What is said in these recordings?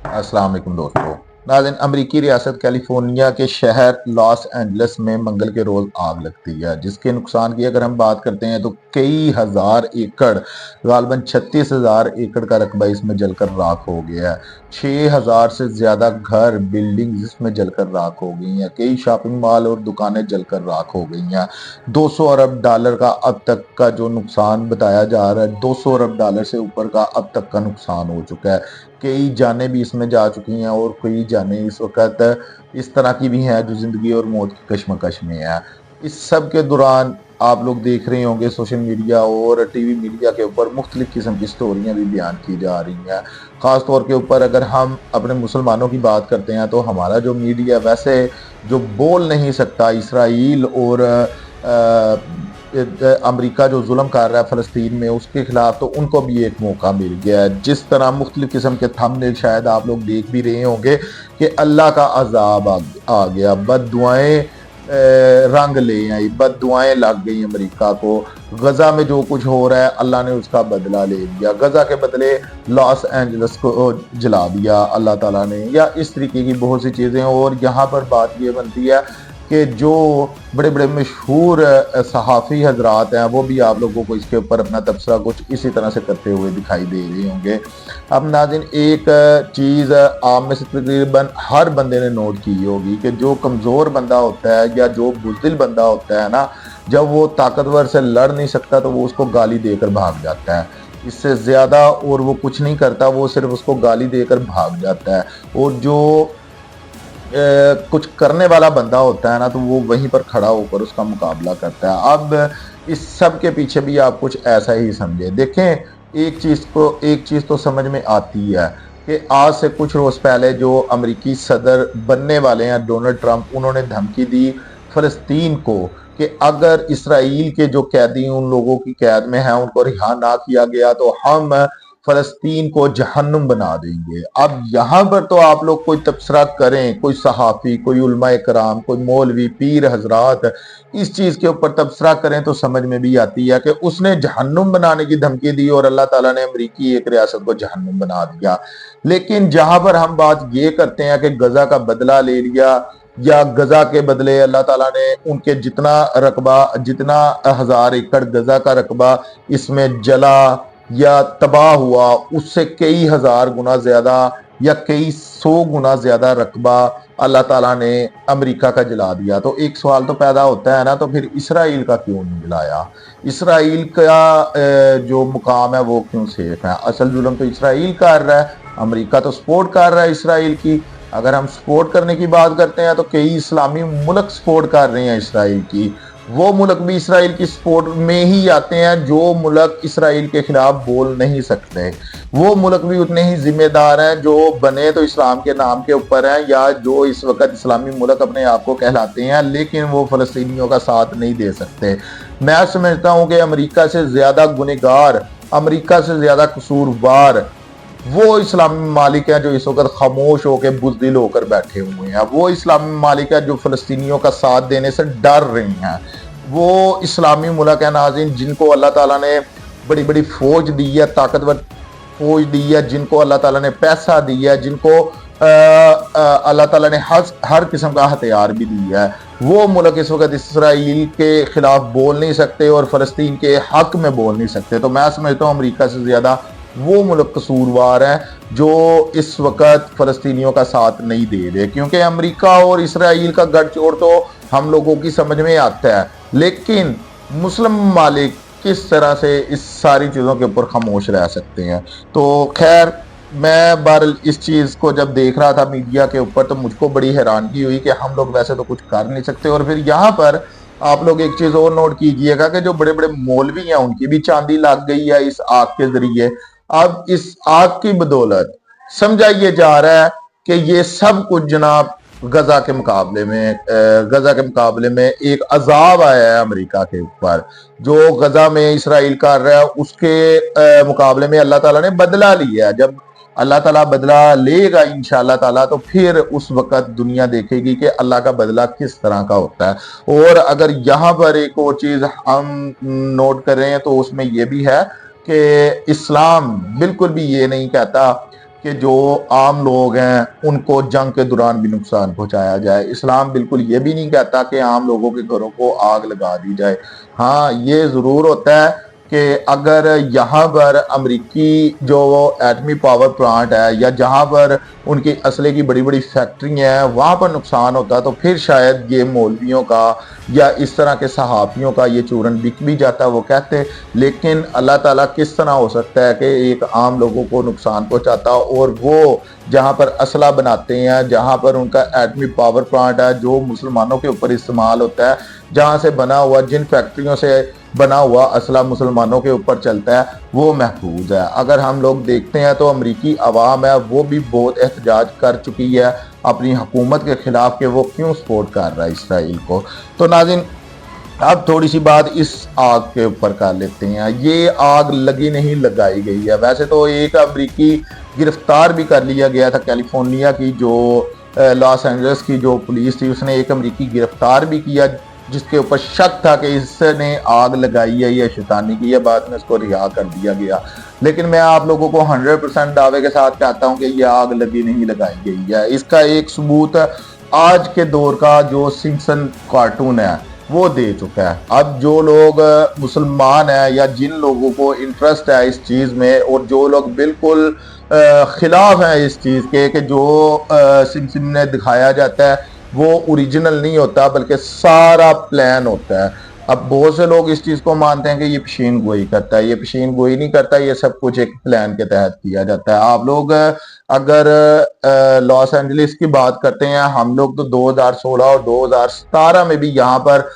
अस्सलाम वालेकुम दोस्तों। नाज़रीन, अमरीकी रियासत कैलिफोर्निया के शहर लॉस एंजल्स में मंगल के रोज़ आग लगती है, जिसके नुकसान की अगर हम बात करते हैं तो कई हज़ार एकड़, गालबन 36,000 एकड़ का रकबा इसमें जलकर राख हो गया है। 6,000 से ज़्यादा घर, बिल्डिंग्स इसमें जलकर राख हो गई हैं। कई शॉपिंग मॉल और दुकानें जलकर राख हो गई हैं। 200 अरब डॉलर का अब तक का जो नुकसान बताया जा रहा है, 200 अरब डॉलर से ऊपर का अब तक का नुकसान हो चुका है। कई जानें भी इसमें जा चुकी हैं और कई जानें इस वक्त इस तरह की भी हैं जो ज़िंदगी और मौत की कशमकश में है। इस सब के दौरान आप लोग देख रहे होंगे सोशल मीडिया और टीवी मीडिया के ऊपर मुख्तलिफ किस्म की स्टोरियाँ भी बयान की जा रही हैं। ख़ास तौर के ऊपर अगर हम अपने मुसलमानों की बात करते हैं तो हमारा जो मीडिया वैसे जो बोल नहीं सकता इसराइल और अमेरिका जो जुल्म कर रहा है फ़लस्तीन में उसके खिलाफ, तो उनको भी एक मौका मिल गया है। जिस तरह मुख्तलिफ किस्म के थंबनेल शायद आप लोग देख भी रहे होंगे कि अल्लाह का अजाब आ गया, बद दुआएं रंग ले आई, बद दुआएं लग गई अमेरिका को। गज़ा में जो कुछ हो रहा है अल्लाह ने उसका बदला ले लिया। गज़ा के बदले लॉस एंजल्स को जला दिया अल्लाह ताला ने, या इस तरीके की बहुत सी चीज़ें। और यहाँ पर बात ये बनती है कि जो बड़े बड़े मशहूर सहाफ़ी हजरात हैं वो भी आप लोगों को इसके ऊपर अपना तबसरा कुछ इसी तरह से करते हुए दिखाई दे रहे होंगे। अब नाज़रीन, एक चीज़ आप में से तकरीबन हर बंदे ने नोट की होगी कि जो कमज़ोर बंदा होता है या जो बुज़दिल बंदा होता है ना, जब वो ताकतवर से लड़ नहीं सकता तो वो उसको गाली देकर भाग जाता है। इससे ज़्यादा और वो कुछ नहीं करता, वो सिर्फ उसको गाली देकर भाग जाता है। और जो कुछ करने वाला बंदा होता है ना, तो वो वहीं पर खड़ा होकर उसका मुकाबला करता है। अब इस सब के पीछे भी आप कुछ ऐसा ही समझे। देखें, एक चीज़ तो समझ में आती है कि आज से कुछ रोज़ पहले जो अमेरिकी सदर बनने वाले हैं डोनाल्ड ट्रंप, उन्होंने धमकी दी फ़लस्तीन को कि अगर इसराइल के जो कैदी उन लोगों की कैद में हैं उनको रिहा ना किया गया तो हम फ़लस्तीन को जहन्नुम बना देंगे। अब यहाँ पर तो आप लोग कोई तबसरा करें, कोई सहाफ़ी, कोई उलमा कराम, कोई मौलवी, पीर हजरात इस चीज़ के ऊपर तबसरा करें तो समझ में भी आती है कि उसने जहन्नुम बनाने की धमकी दी और अल्लाह ताला ने अमरीकी एक रियासत को जहन्नुम बना दिया। लेकिन जहाँ पर हम बात ये करते हैं कि गज़ा का बदला ले लिया, या गज़ा के बदले अल्लाह ताला ने उनके जितना 1,000 एकड़ गज़ा का रकबा इसमें जला या तबाह हुआ, उससे कई हज़ार गुना ज़्यादा या कई सौ गुना ज़्यादा रकबा अल्लाह ताला ने अमेरिका का जला दिया। तो एक सवाल तो पैदा होता है ना, तो फिर इसराइल का क्यों नहीं जलाया? इसराइल का जो मुकाम है वो क्यों सेफ है? असल जुल्म तो इसराइल कर रहा है, अमेरिका तो सपोर्ट कर रहा है इसराइल की। अगर हम सपोर्ट करने की बात करते हैं तो कई इस्लामी मुल्क सपोर्ट कर रहे हैं इसराइल की। वो मुल्क भी इसराइल की सपोर्ट में ही आते हैं जो मुल्क इसराइल के खिलाफ बोल नहीं सकते। वो मुल्क भी उतने ही जिम्मेदार हैं जो बने तो इस्लाम के नाम के ऊपर हैं, या जो इस वक्त इस्लामी मुल्क अपने आप को कहलाते हैं लेकिन वो फ़लस्तीनियों का साथ नहीं दे सकते। मैं समझता हूँ कि अमेरिका से ज़्यादा गुनहगार, अमेरिका से ज़्यादा कसूरवार वो इस्लामी ममालिक हैं जो इस वक्त खामोश होकर बुज़दिल होकर बैठे हुए हैं। वो इस्लामी ममालिक हैं जो फ़लस्तीनियों का साथ देने से डर रही हैं। वो इस्लामी मुल्क है नाज़रीन जिनको अल्लाह ताला ने बड़ी बड़ी फ़ौज दी है, ताकतवर फ़ौज दी है, जिनको अल्लाह ताला ने पैसा दिया है, जिनको अल्लाह ताला ने हर किस्म का हथियार भी दिया है। वो मुल्क इस वक्त इसराइल के खिलाफ बोल नहीं सकते और फ़लस्तीन के हक में बोल नहीं सकते। तो मैं समझता हूँ अमेरिका से ज़्यादा वो मुल्क कसूरवार हैं जो इस वक्त फ़लस्तीनियों का साथ नहीं दे रहे, क्योंकि अमेरिका और इसराइल का गठजोड़ तो हम लोगों की समझ में आता है, लेकिन मुस्लिम ममालिक किस तरह से इस सारी चीज़ों के ऊपर खामोश रह सकते हैं। तो खैर, मैं बहरहाल इस चीज़ को जब देख रहा था मीडिया के ऊपर तो मुझको बड़ी हैरानगी हुई कि हम लोग वैसे तो कुछ कर नहीं सकते। और फिर यहाँ पर आप लोग एक चीज़ और नोट कीजिएगा कि जो बड़े बड़े मौलवी हैं उनकी भी चांदी लग गई है इस आग के जरिए। अब इस आग की बदौलत समझा ये जा रहा है कि ये सब कुछ जनाब गजा के मुकाबले में एक अजाब आया है अमेरिका के ऊपर। जो गजा में इसराइल कर रहा है उसके मुकाबले में अल्लाह ताला ने बदला लिया है। जब अल्लाह ताला बदला लेगा इंशाअल्लाह ताला तो फिर उस वक्त दुनिया देखेगी कि अल्लाह का बदला किस तरह का होता है। और अगर यहाँ पर एक और चीज़ हम नोट कर रहे हैं तो उसमें यह भी है कि इस्लाम बिल्कुल भी ये नहीं कहता कि जो आम लोग हैं उनको जंग के दौरान भी नुकसान पहुंचाया जाए। इस्लाम बिल्कुल ये भी नहीं कहता कि आम लोगों के घरों को आग लगा दी जाए। हाँ, ये ज़रूर होता है कि अगर यहाँ पर अमेरिकी जो एटमी पावर प्लांट है या जहाँ पर उनकी असले की बड़ी बड़ी फैक्ट्री हैं वहाँ पर नुकसान होता है तो फिर शायद ये मौलवियों का या इस तरह के सहाफ़ियों का ये चूरन बिक भी जाता, वो कहते। लेकिन अल्लाह ताला किस तरह हो सकता है कि एक आम लोगों को नुकसान पहुंचाता और वो जहां पर असला बनाते हैं, जहां पर उनका एटमी पावर प्लांट है जो मुसलमानों के ऊपर इस्तेमाल होता है, जहां से बना हुआ, जिन फैक्ट्रियों से बना हुआ असला मुसलमानों के ऊपर चलता है, वो महफूज है। अगर हम लोग देखते हैं तो अमरीकी अवाम है वो भी बहुत एहतजाज कर चुकी है अपनी हुकूमत के खिलाफ कि वो क्यों सपोर्ट कर रहा है इसराइल को। तो नाज़रीन, अब थोड़ी सी बात इस आग के ऊपर कर लेते हैं। ये आग लगी नहीं, लगाई गई है। वैसे तो एक अमरीकी गिरफ्तार भी कर लिया गया था, कैलिफोर्निया की जो लॉस एंजल्स की जो पुलिस थी उसने एक अमरीकी गिरफ्तार भी किया जिसके ऊपर शक था कि इसने आग लगाई है या शैतानी की है। बाद में उसको रिहा कर दिया गया। लेकिन मैं आप लोगों को 100% दावे के साथ कहता हूं कि यह आग लगी नहीं, लगाई गई है। इसका एक सबूत आज के दौर का जो सिम्पसन कार्टून है वो दे चुका है। अब जो लोग मुसलमान हैं या जिन लोगों को इंटरेस्ट है इस चीज़ में और जो लोग बिल्कुल खिलाफ हैं इस चीज़ के कि जो सिम्पसन में दिखाया जाता है वो ओरिजिनल नहीं होता बल्कि सारा प्लान होता है। अब बहुत से लोग इस चीज़ को मानते हैं कि ये पेशीन गोई करता है। ये पेशीन गोई नहीं करता, ये सब कुछ एक प्लान के तहत किया जाता है। आप लोग अगर लॉस एंजलिस की बात करते हैं, हम लोग तो 2016 और 2017 में भी यहाँ पर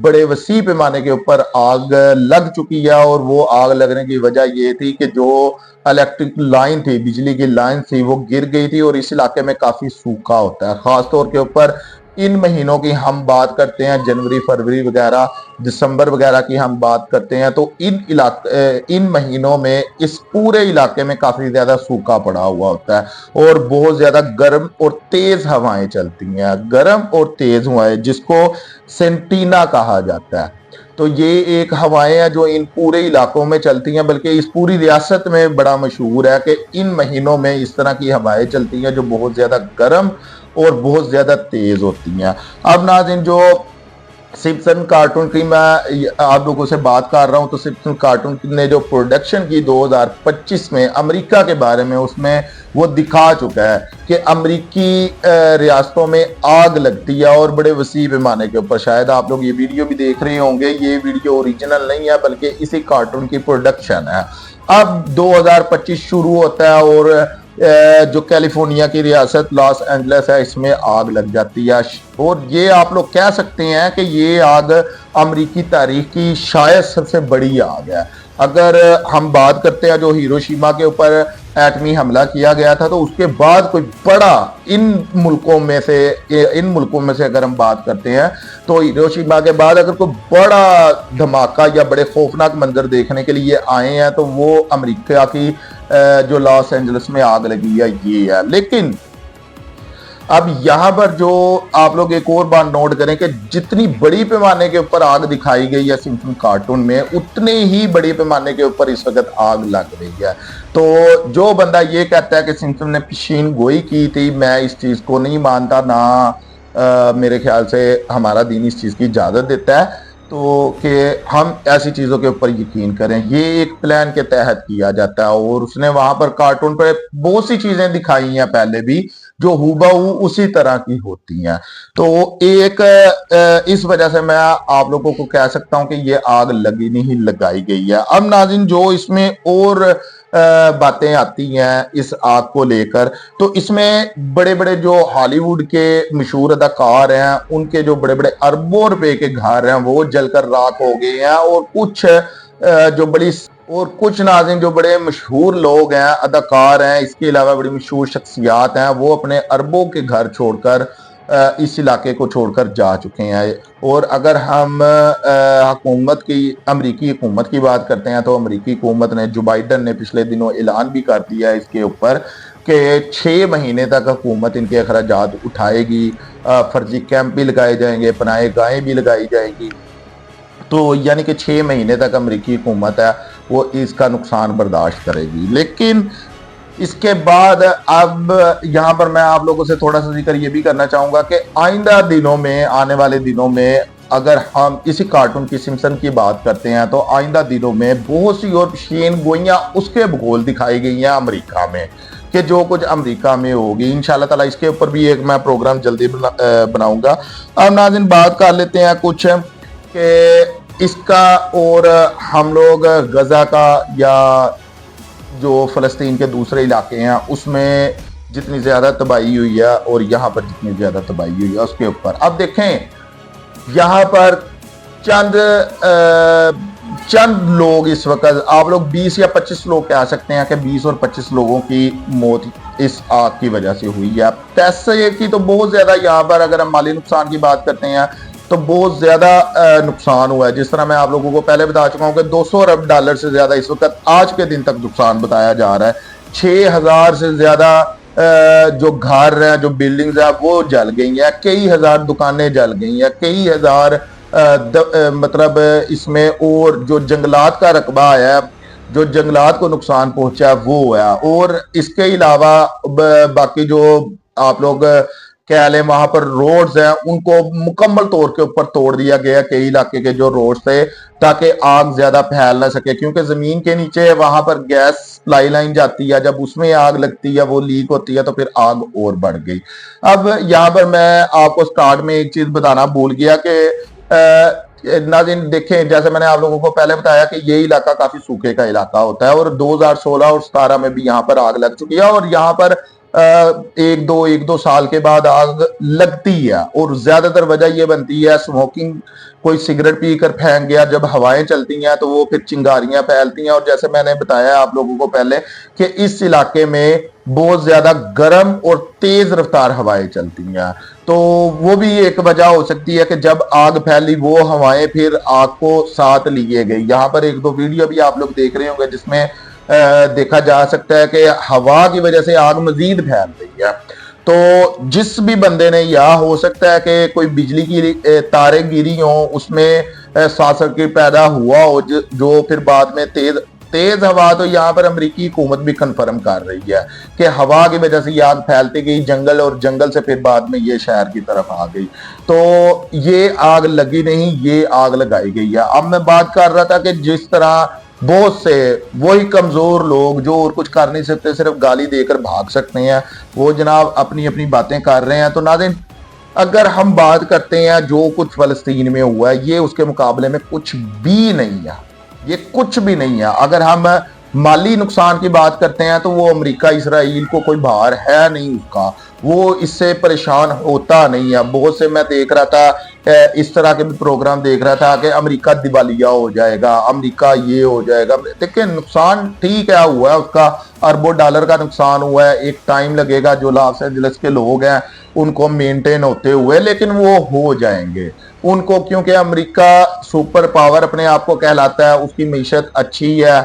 बड़े वसी पैमाने के ऊपर आग लग चुकी है और वो आग लगने की वजह ये थी कि जो इलेक्ट्रिक लाइन थी, बिजली की लाइन थी, वो गिर गई थी और इस इलाके में काफी सूखा होता है। खास तौर के ऊपर इन महीनों की हम बात करते हैं, जनवरी फरवरी वगैरह, दिसंबर वगैरह की हम बात करते हैं, तो इन महीनों में इस पूरे इलाके में काफी ज्यादा सूखा पड़ा हुआ होता है और बहुत ज्यादा गर्म और तेज हवाएं चलती हैं। गर्म और तेज हवाएं जिसको सेंटीना कहा जाता है। तो ये एक हवाएं हैं जो इन पूरे इलाकों में चलती हैं, बल्कि इस पूरी रियासत में बड़ा मशहूर है कि इन महीनों में इस तरह की हवाएं चलती हैं जो बहुत ज्यादा गर्म और बहुत ज्यादा तेज होती हैं। अब नाज़रीन, जो सिम्पसन कार्टून की मैं आप लोगों से बात कर रहा हूं, तो सिम्पसन कार्टून ने जो प्रोडक्शन की 2025 में अमेरिका के बारे में, उसमें वो दिखा चुका है कि अमेरिकी रियासतों में आग लगती है और बड़े वसी पैमाने के ऊपर। शायद आप लोग ये वीडियो भी देख रहे होंगे, ये वीडियो ओरिजिनल नहीं है बल्कि इसी कार्टून की प्रोडक्शन है। अब 2025 शुरू होता है और जो कैलिफोर्निया की रियासत लॉस एंजलिस है इसमें आग लग जाती है और ये आप लोग कह सकते हैं कि ये आग अमेरिकी तारीख की शायद सबसे बड़ी आग है। अगर हम बात करते हैं जो हिरोशिमा के ऊपर एटमी हमला किया गया था, तो उसके बाद कोई बड़ा इन मुल्कों में से अगर हम बात करते हैं तो हिरोशिमा के बाद अगर कोई बड़ा धमाका या बड़े खौफनाक मंजर देखने के लिए आए हैं तो वो अमेरिका की जो लॉस एंजलिस में आग लगी है ये है। लेकिन अब यहाँ पर जो आप लोग एक और बात नोट करें कि जितनी बड़ी पैमाने के ऊपर आग दिखाई गई है सिम्पसन कार्टून में, उतने ही बड़ी पैमाने के ऊपर इस वक्त आग लग रही है। तो जो बंदा ये कहता है कि सिम्पसन ने पेशीन गोई की थी, मैं इस चीज को नहीं मानता, ना मेरे ख्याल से हमारा दीन इस चीज की इजाजत देता है तो कि हम ऐसी चीज़ों के ऊपर यकीन करें। ये एक प्लान के तहत किया जाता है और उसने वहां पर कार्टून पर बहुत सी चीजें दिखाई हैं पहले भी जो हूबहू उसी तरह की होती हैं। तो एक इस वजह से मैं आप लोगों को कह सकता हूं कि ये आग लगी नहीं, लगाई गई है। अब नाज़रीन, जो इसमें और बातें आती हैं इस आग को लेकर, तो इसमें बड़े बड़े जो हॉलीवुड के मशहूर अदाकार हैं उनके जो बड़े बड़े अरबों रुपए के घर हैं वो जलकर राख हो गए हैं और कुछ नाज़रीन जो बड़े मशहूर लोग हैं, अदाकार हैं, इसके अलावा बड़ी मशहूर शख्सियात हैं, वो अपने अरबों के घर छोड़कर इस इलाके को छोड़कर जा चुके हैं। और अगर हम अमरीकी हुकूमत की बात करते हैं तो अमरीकी हुकूमत ने, जो बाइडन ने पिछले दिनों ऐलान भी कर दिया है इसके ऊपर कि 6 महीने तक हुकूमत इनके अखराजात उठाएगी, फर्जी कैंप भी लगाए जाएंगे, पनाहे गाहें भी लगाई जाएंगी। तो यानी कि 6 महीने तक अमरीकी हुकूमत है वो इसका नुकसान बर्दाश्त करेगी। लेकिन इसके बाद अब यहाँ पर मैं आप लोगों से थोड़ा सा जिक्र ये भी करना चाहूंगा कि आइंदा दिनों में, आने वाले दिनों में, अगर हम इसी कार्टून की सिम्पसन की बात करते हैं तो आइंदा दिनों में बहुत सी और शेन गोइयां उसके भूगोल दिखाई गई हैं अमेरिका में, कि जो कुछ अमेरिका में होगी। इंशाल्लाह ताला इसके ऊपर भी एक मैं प्रोग्राम जल्दी बनाऊंगा। अब नाज़रीन बात कर लेते हैं कुछ कि इसका, और हम लोग गजा का या जो फ़लस्तीन के दूसरे इलाके हैं उसमें जितनी ज़्यादा तबाही हुई है और यहाँ पर जितनी ज़्यादा तबाही हुई है उसके ऊपर अब देखें। यहाँ पर चंद चंद लोग इस वक्त, आप लोग 20 या 25 लोग कह सकते हैं कि 20 और 25 लोगों की मौत इस आग की वजह से हुई है। पैसे की तो बहुत ज़्यादा, यहाँ पर अगर हम माली नुकसान की बात करते हैं तो बहुत ज़्यादा नुकसान हुआ है। जिस तरह मैं आप लोगों को पहले बता चुका हूँ कि 200 अरब डॉलर से ज़्यादा इस वक्त आज के दिन तक नुकसान बताया जा रहा है। 6000 से ज़्यादा जो घर हैं, जो बिल्डिंग्स हैं वो जल गई हैं, कई हजार दुकानें जल गई हैं, कई हजार मतलब इसमें, और जो जंगलात का रकबा आया है, जो जंगलात को नुकसान पहुंचा है वो है। और इसके अलावा बाकी जो आप लोग कह लें वहां पर रोड्स हैं उनको मुकम्मल तौर के ऊपर तोड़ दिया गया, कई इलाके के जो रोड्स थे, ताकि आग ज्यादा फैल ना सके, क्योंकि जमीन के नीचे वहां पर गैस सप्लाई लाइन जाती है, जब उसमें आग लगती है वो लीक होती है तो फिर आग और बढ़ गई। अब यहाँ पर मैं आपको स्टार्ट में एक चीज बताना भूल गया कि नाज़रीन देखें, जैसे मैंने आप लोगों को पहले बताया कि ये इलाका काफी सूखे का इलाका होता है, और 2016 और 17 में भी यहाँ पर आग लग चुकी है, और यहाँ पर एक दो साल के बाद आग लगती है। और ज्यादातर वजह यह बनती है स्मोकिंग, कोई सिगरेट पीकर फेंक गया, जब हवाएं चलती हैं तो वो फिर चिंगारियां फैलती हैं। और जैसे मैंने बताया आप लोगों को पहले कि इस इलाके में बहुत ज्यादा गर्म और तेज रफ्तार हवाएं चलती हैं, तो वो भी एक वजह हो सकती है कि जब आग फैली वो हवाएं फिर आग को साथ लिए गई। यहाँ पर एक दो वीडियो भी आप लोग देख रहे होंगे जिसमें देखा जा सकता है कि हवा की वजह से आग मजीद फैल रही है। तो जिस भी बंदे ने, या हो सकता है कि कोई बिजली की तारें गिरी हो, उसमें शॉर्ट सर्किट पैदा हुआ हो, जो फिर बाद में तेज हवा, तो यहाँ पर अमेरिकी हुकूमत भी कंफर्म कर रही है कि हवा की वजह से ये आग फैलती गई जंगल, और जंगल से फिर बाद में ये शहर की तरफ आ गई। तो ये आग लगी नहीं, ये आग लगाई गई है। अब मैं बात कर रहा था कि जिस तरह बहुत से वही कमजोर लोग जो और कुछ कर नहीं सकते, सिर्फ गाली देकर भाग सकते हैं, वो जनाब अपनी अपनी बातें कर रहे हैं। तो नाज़रीन अगर हम बात करते हैं जो कुछ फलस्तीन में हुआ है, ये उसके मुकाबले में कुछ भी नहीं है, ये कुछ भी नहीं है। अगर हम माली नुकसान की बात करते हैं तो वो अमेरिका इसराइल को कोई भार है नहीं उसका, वो इससे परेशान होता नहीं है। बहुत से मैं देख रहा था, इस तरह के भी प्रोग्राम देख रहा था कि अमेरिका दिवालिया हो जाएगा, अमेरिका ये हो जाएगा। देखिए नुकसान ठीक है हुआ है उसका, अरबों डॉलर का नुकसान हुआ है, एक टाइम लगेगा जो लॉस एंजलिस के लोग हैं उनको मेंटेन होते हुए, लेकिन वो हो जाएंगे उनको, क्योंकि अमेरिका सुपर पावर अपने आप को कहलाता है, उसकी मीशत अच्छी है,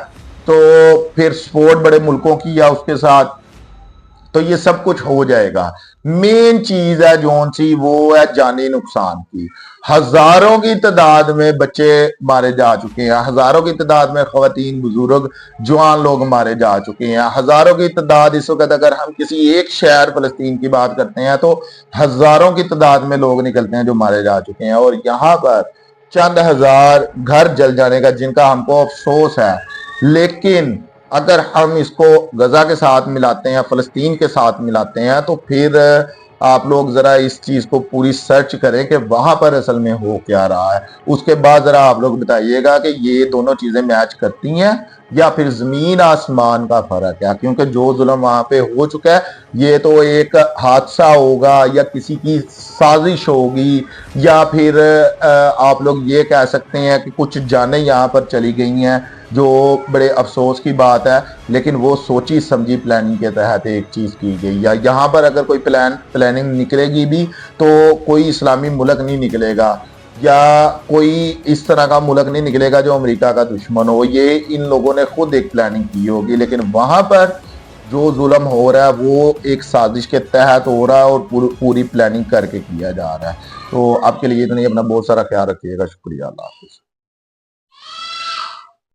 तो फिर सपोर्ट बड़े मुल्कों की है उसके साथ, तो ये सब कुछ हो जाएगा। मेन चीज है जोन सी, वो है जानी नुकसान की। हजारों की तादाद में बच्चे मारे जा चुके हैं, हजारों की तादाद में खवातीन, बुजुर्ग, जवान लोग मारे जा चुके हैं, हजारों की तादाद इस वक्त, अगर हम किसी एक शहर फलस्तीन की बात करते हैं तो हजारों की तादाद में लोग निकलते हैं जो मारे जा चुके हैं। और यहाँ पर चंद हजार घर जल जाने का जिनका हमको अफसोस है, लेकिन अगर हम इसको गजा के साथ मिलाते हैं, फलस्तीन के साथ मिलाते हैं, तो फिर आप लोग जरा इस चीज को पूरी सर्च करें कि वहां पर असल में हो क्या रहा है। उसके बाद जरा आप लोग बताइएगा कि ये दोनों चीजें मैच करती हैं या फिर जमीन आसमान का फर्क है, क्योंकि जो जुल्म वहां पे हो चुका है ये तो एक हादसा होगा या किसी की साजिश होगी, या फिर आप लोग ये कह सकते हैं कि कुछ जानें यहाँ पर चली गई हैं, जो बड़े अफसोस की बात है। लेकिन वो सोची समझी प्लानिंग के तहत एक चीज की गई, या यहाँ पर अगर कोई प्लानिंग निकलेगी भी तो कोई इस्लामी मुल्क नहीं निकलेगा, या कोई इस तरह का मुल्क नहीं निकलेगा जो अमेरिका का दुश्मन हो। ये इन लोगों ने खुद एक प्लानिंग की होगी, लेकिन वहां पर जो जुल्म हो रहा है वो एक साजिश के तहत हो रहा है और पूरी प्लानिंग करके किया जा रहा है। तो आपके लिए इतना ही, अपना बहुत सारा ख्याल रखिएगा। शुक्रिया, अल्लाह हाफिज़।